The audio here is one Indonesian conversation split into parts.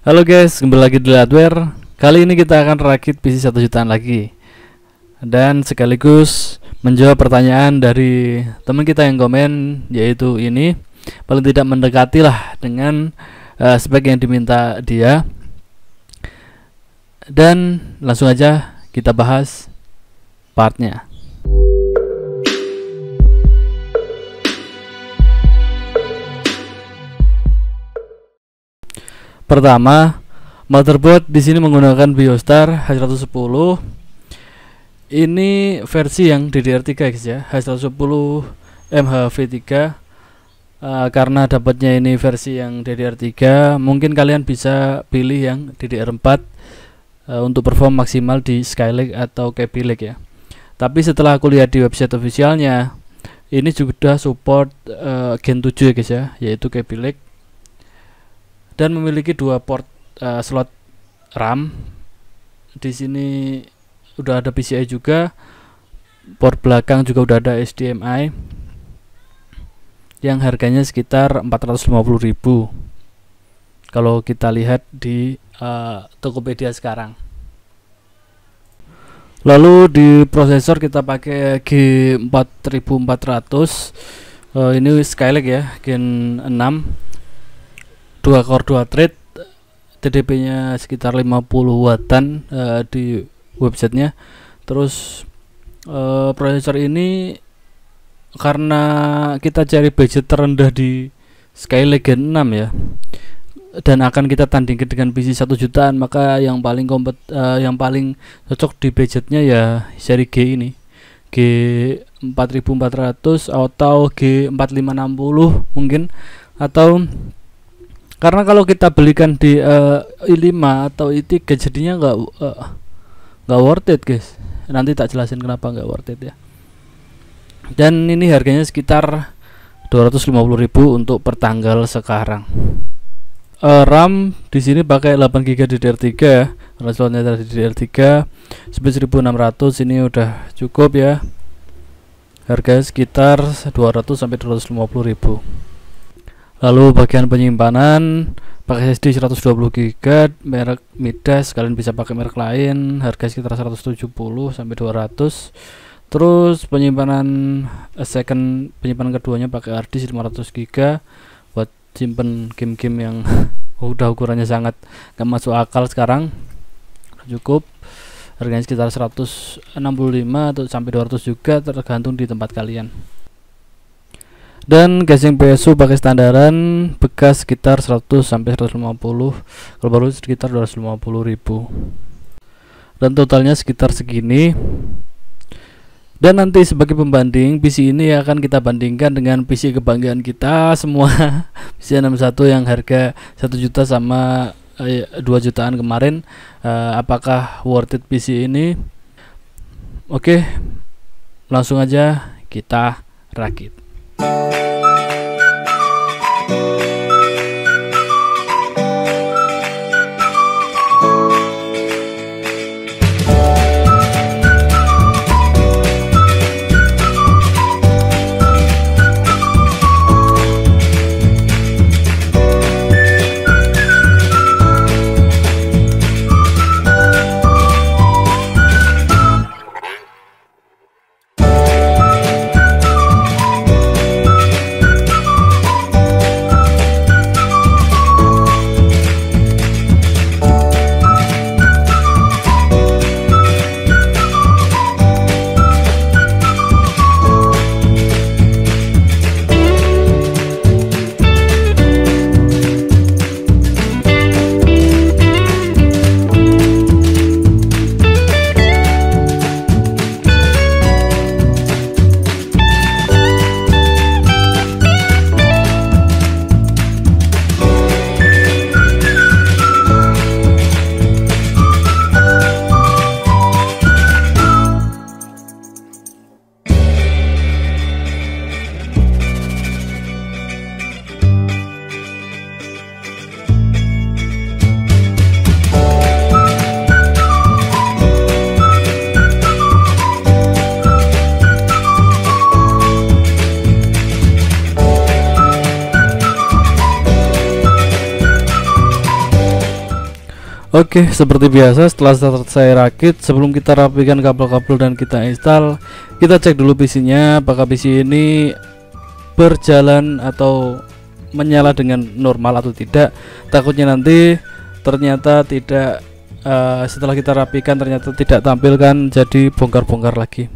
Halo guys, kembali lagi di Hardware. Kali ini kita akan rakit PC 1 jutaan lagi. Dan sekaligus menjawab pertanyaan dari teman kita yang komen, yaitu ini paling tidak mendekati lah dengan spek yang diminta dia. Dan langsung aja kita bahas partnya. Pertama, motherboard di sini menggunakan Biostar H110. Ini versi yang DDR3 guys ya, H110 MHV3. Karena dapatnya ini versi yang DDR3, mungkin kalian bisa pilih yang DDR4 untuk perform maksimal di Skylake atau Kaby Lake ya. Tapi setelah aku lihat di website officialnya, ini juga support Gen 7 ya guys ya, yaitu Kaby Lake, dan memiliki dua port slot RAM. Di sini udah ada PCI juga, port belakang juga udah ada HDMI, yang harganya sekitar 450.000 kalau kita lihat di Tokopedia sekarang. Lalu di prosesor kita pakai G4400. Ini Skylake ya, Gen 6, 2 core 2 thread, TDP nya sekitar 50 wattan di websitenya. Terus prosesor ini karena kita cari budget terendah di Skylake Gen 6 ya, dan akan kita tandingkan dengan PC 1 jutaan, maka yang paling cocok di budgetnya ya seri G ini, G4400 atau G4560 mungkin. Atau karena kalau kita belikan di i5 atau i3 jadinya nggak worth it guys. Nanti tak jelasin kenapa nggak worth it ya. Dan ini harganya sekitar 250.000 untuk pertanggal sekarang. RAM di sini pakai 8GB DDR3 ya, slotnya dari DDR3, speed 1600. Ini udah cukup ya. Harga sekitar 200 sampai 250.000. Lalu bagian penyimpanan pakai SD 120GB, merek Midas, kalian bisa pakai merek lain, harga sekitar 170 sampai 200. Terus penyimpanan penyimpanan keduanya pakai HDD 500GB buat simpen game-game yang udah ukurannya sangat gak masuk akal sekarang. Cukup, harganya sekitar 165 atau sampai 200 juga, tergantung di tempat kalian. Dan casing PSU pakai standaran, bekas sekitar 100 sampai 150, kalau baru sekitar 250.000. Dan totalnya sekitar segini. Dan nanti sebagai pembanding, PC ini akan kita bandingkan dengan PC kebanggaan kita semua, PC 61 yang harga 1 juta sama 2 jutaan kemarin. Apakah worth it PC ini? Oke, langsung aja kita rakit. Oke, seperti biasa setelah saya rakit, sebelum kita rapikan kabel-kabel dan kita install, kita cek dulu PC-nya apakah PC ini berjalan atau menyala dengan normal atau tidak. Takutnya nanti ternyata tidak, setelah kita rapikan ternyata tidak tampilkan, jadi bongkar-bongkar lagi.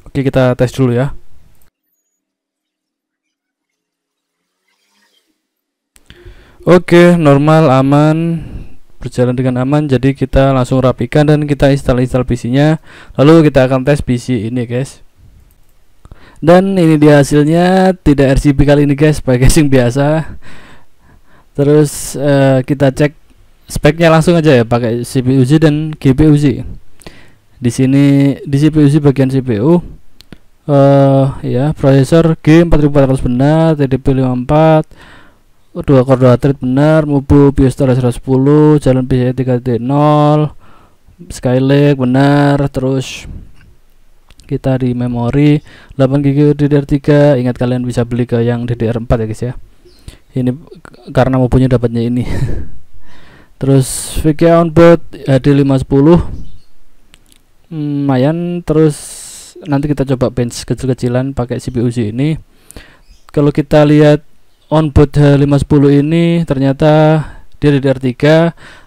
Oke, kita tes dulu ya. Oke, normal, aman, berjalan dengan aman. Jadi kita langsung rapikan dan kita install PC-nya, lalu kita akan tes PC ini guys. Dan ini dia hasilnya, tidak RGB kali ini guys, pakai casing biasa. Terus kita cek speknya langsung aja ya, pakai CPU-Z dan GPU-Z. Di sini di CPU-Z bagian CPU, ya prosesor G4400 benar, TDP 54, 2 core 2 thread benar, Mubu BIOS 110, jalan PCIe 3.0, Skylake benar. Terus kita di memori 8GB DDR3, ingat kalian bisa beli ke yang DDR4 ya guys ya, ini karena Mubunya dapatnya ini. Terus VGA onboard HD510 lumayan. Terus nanti kita coba bench kecil-kecilan pakai CPU-Z ini. Kalau kita lihat onboard H510 ini ternyata dia DDR3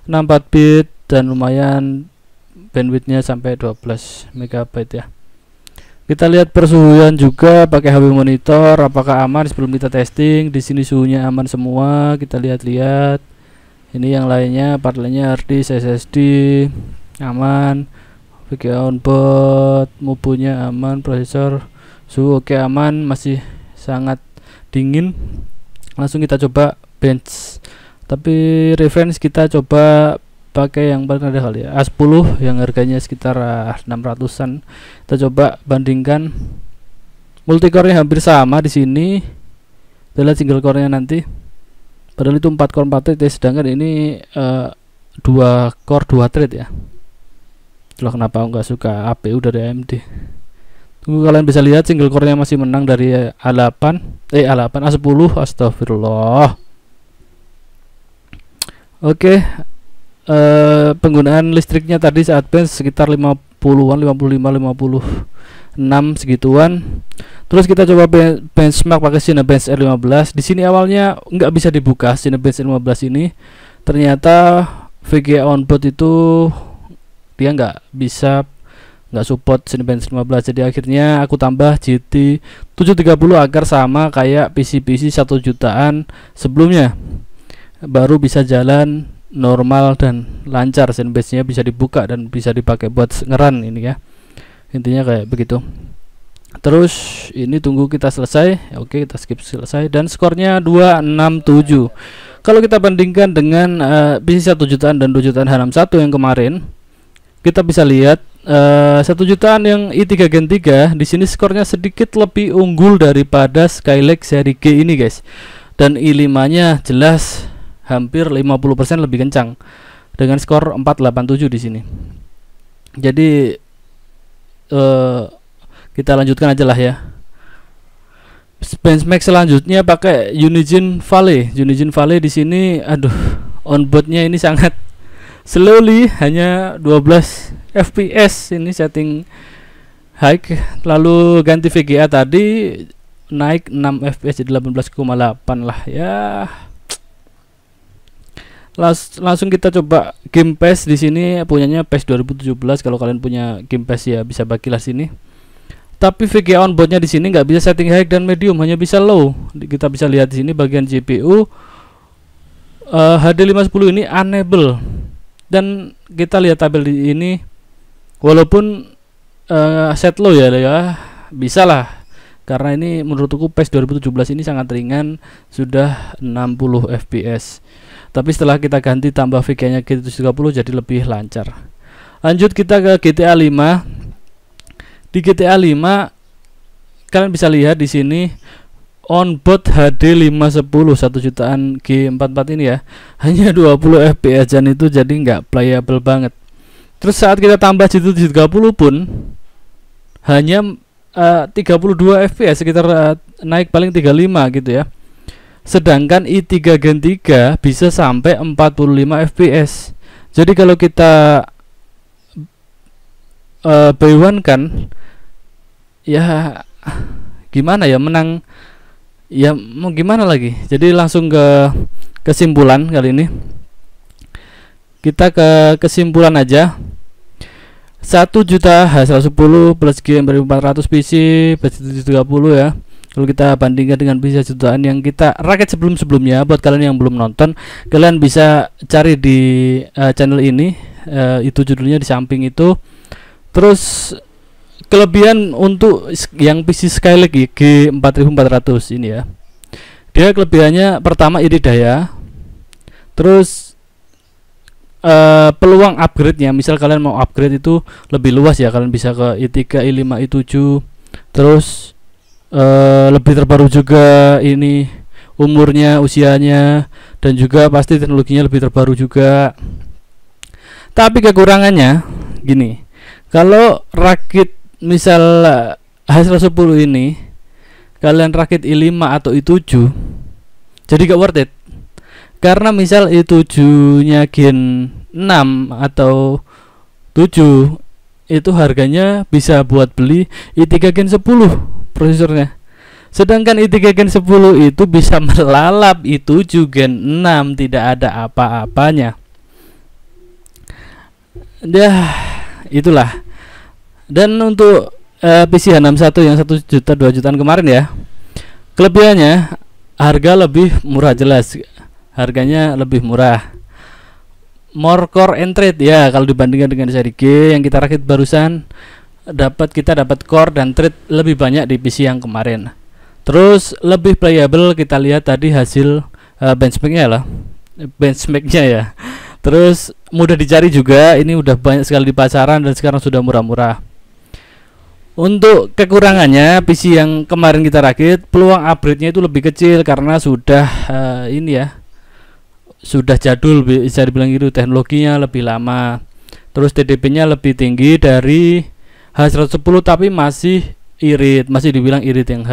64 bit dan lumayan, bandwidthnya sampai 12 MB ya. Kita lihat persuhuan juga pakai HB monitor, apakah aman sebelum kita testing. Di sini suhunya aman semua, kita lihat-lihat. Ini yang lainnya, part lainnya hard disk, SSD aman, VGA onboard, Mubunya aman, prosesor suhu oke aman, masih sangat dingin. Langsung kita coba bench, tapi reference kita coba pakai yang paling ada kali ya, A10 yang harganya sekitar 600-an. Kita coba bandingkan, multicore-nya hampir sama di sini. Kita lihat single core-nya nanti, padahal itu 4 core 4 thread ya, sedangkan ini 2 core 2 thread ya. Itulah kenapa aku nggak suka APU dari AMD. Tunggu, kalian bisa lihat single core-nya masih menang dari A10, astagfirullah. Oke, penggunaan listriknya tadi saat bench sekitar 50-an, 55-56 segituan. Terus kita coba benchmark pakai Cinebench R15. Di sini awalnya nggak bisa dibuka Cinebench R15 ini. Ternyata VGA onboard itu dia nggak support Cinebench 15. Jadi akhirnya aku tambah GT 730 agar sama kayak PC 1 jutaan sebelumnya, baru bisa jalan normal dan lancar. Cinebench-nya bisa dibuka dan bisa dipakai buat ngeran ini ya, intinya kayak begitu. Terus ini tunggu kita selesai. Oke, kita skip selesai dan skornya 267. Kalau kita bandingkan dengan PC 1 jutaan dan 2 jutaan H61 yang kemarin, kita bisa lihat 1 jutaan yang i3 Gen 3 di sini skornya sedikit lebih unggul daripada Skylake seri G ini guys. Dan i5-nya jelas hampir 50% lebih kencang dengan skor 487 di sini. Jadi kita lanjutkan aja lah ya. Benchmark selanjutnya pakai Unigine Valley. Unigine Valley di sini, aduh, onboardnya ini sangat slowly, hanya 12 FPS. Ini setting high, lalu ganti VGA tadi naik 6 FPS jadi 18,8 lah ya. Langsung kita coba Game Pass. Di sini punyanya PES 2017. Kalau kalian punya Game Pass ya bisa bagilah sini. Tapi VGA onboardnya di sini nggak bisa setting high dan medium, hanya bisa low. Kita bisa lihat di sini bagian GPU HD510 ini unable. Dan kita lihat tabel di ini, walaupun set low ya bisa lah, karena ini menurutku PES 2017 ini sangat ringan, sudah 60 FPS. Tapi setelah kita ganti tambah VGA nya G730 jadi lebih lancar. Lanjut kita ke GTA 5. Di GTA 5 kalian bisa lihat di sini onboard HD510 1 jutaan G44 ini ya, hanya 20 FPS dan itu jadi nggak playable banget. Terus saat kita tambah G730 pun hanya 32 FPS, sekitar naik paling 35 gitu ya. Sedangkan i3 Gen 3 bisa sampai 45 FPS. Jadi kalau kita buy one kan, ya gimana ya, menang ya, mau gimana lagi. Jadi langsung ke kesimpulan kali ini. Kita ke kesimpulan aja. 1 juta H110 plus GM 400 PC plus 730 ya. Kalau kita bandingkan dengan PC jutaan yang kita rakit sebelum-sebelumnya, buat kalian yang belum nonton, kalian bisa cari di channel ini, itu judulnya di samping itu. Terus kelebihan untuk yang PC Skylake G4400 ini ya, dia kelebihannya pertama irit daya. Terus peluang upgrade-nya, misal kalian mau upgrade itu lebih luas ya, kalian bisa ke i3, i5, i7. Terus lebih terbaru juga ini umurnya, usianya, dan juga pasti teknologinya lebih terbaru juga. Tapi kekurangannya gini, kalau rakit misal H110 ini kalian rakit i5 atau i7, jadi gak worth it. Karena misal i7 nya Gen 6 atau 7 itu harganya bisa buat beli i3 Gen 10 prosesornya. Sedangkan i3 Gen 10 itu bisa melalap i7 Gen 6, tidak ada apa-apanya. Dah, itulah. Dan untuk PC H61 yang 1 juta 2 jutaan kemarin ya, kelebihannya harga lebih murah, jelas harganya lebih murah. More core and trade ya, kalau dibandingkan dengan seri G yang kita rakit barusan, kita dapat core dan trade lebih banyak di PC yang kemarin. Terus lebih playable, kita lihat tadi hasil benchmarknya ya. Terus mudah dicari juga, ini udah banyak sekali di pasaran dan sekarang sudah murah-murah. Untuk kekurangannya, PC yang kemarin kita rakit, peluang upgrade-nya itu lebih kecil karena sudah ini ya, sudah jadul, bisa dibilang gitu. Teknologinya lebih lama. Terus TDP-nya lebih tinggi dari H110, tapi masih irit, masih dibilang irit yang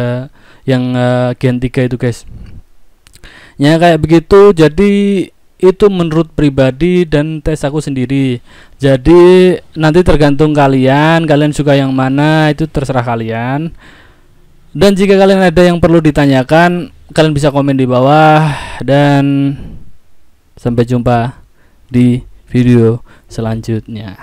Gen 3 itu guys. Ya kayak begitu. Jadi itu menurut pribadi dan tes aku sendiri. Jadi nanti tergantung kalian suka yang mana, itu terserah kalian. Dan jika kalian ada yang perlu ditanyakan, kalian bisa komen di bawah. Dan sampai jumpa di video selanjutnya.